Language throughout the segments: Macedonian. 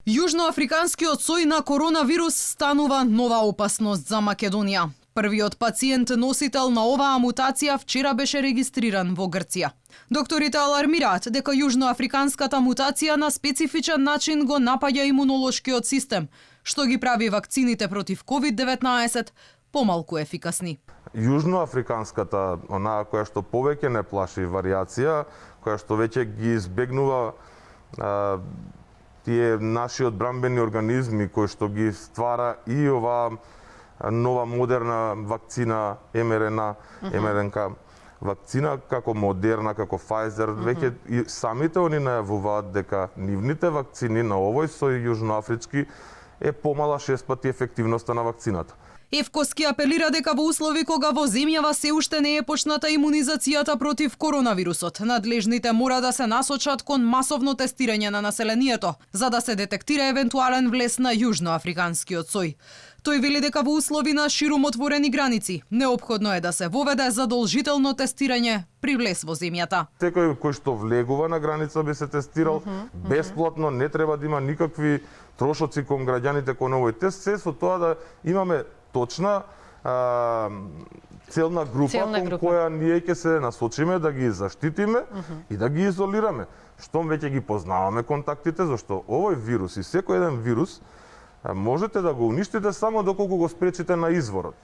Јужноафриканскиот сој на коронавирус станува нова опасност за Македонија. Првиот пациент носител на оваа мутација вчера беше регистриран во Грција. Докторите алармираат дека јужноафриканската мутација на специфичен начин го напаѓа имунолошкиот систем, што ги прави вакцините против COVID-19 помалку ефикасни. Јужноафриканската, онаа која што повеќе не плаши варијација, која што веќе ги избегнува тие наши одбранбени организми кои што ги ствара и оваа нова модерна вакцина МРНК вакцина како Модерна, како Pfizer, веќе и самите они најавуваат дека нивните вакцини на овој сој јужноафрички е помала 6 пати ефективноста на вакцината. Евкоски апелира дека во услови кога во земјава се уште не е почната имунизацијата против коронавирусот, надлежните мора да се насочат кон масовно тестирање на населението, за да се детектира евентуален влез на јужноафриканскиот сој. Тој вели дека во услови на ширум отворени граници, неопходно е да се воведе задолжително тестирање при влез во земјата. Секој кој што влегува на граница би се тестирал бесплатно, не треба да има никакви трошоци кон граѓаните кон овој тест, се со тоа да имаме точна целна група кон која ние ќе се насочиме да ги заштитиме и да ги изолираме. Штом веќе ги познаваме контактите, зашто овој вирус и секој еден вирус можете да го уништите само доколку го спречите на изворот.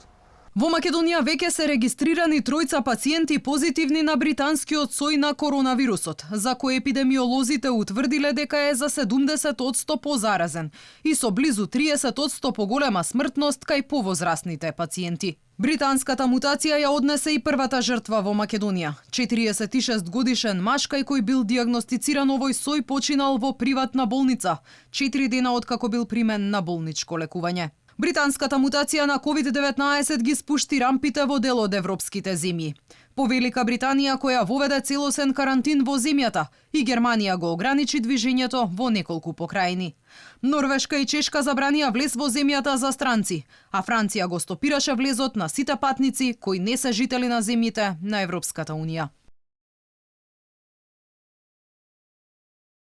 Во Македонија веќе се регистрирани тројца пациенти позитивни на британскиот сој на коронавирусот, за кој епидемиолозите утврдиле дека е за 70% позаразен и со близу 30% поголема смртност кај повозрасните пациенти. Британската мутација ја однесе и првата жртва во Македонија. 46 годишен маж кај кој бил диагностициран овој сој починал во приватна болница, 4 дена откако бил примен на болничко лекување. Британската мутација на COVID-19 ги спушти рампите во дел од европските земји. По Велика Британија, која воведе целосен карантин во земјата, и Германија го ограничи движењето во неколку покрајни. Норвешка и Чешка забранија влез во земјата за странци, а Франција го стопираше влезот на сите патници кои не се жители на земјите на Европската унија.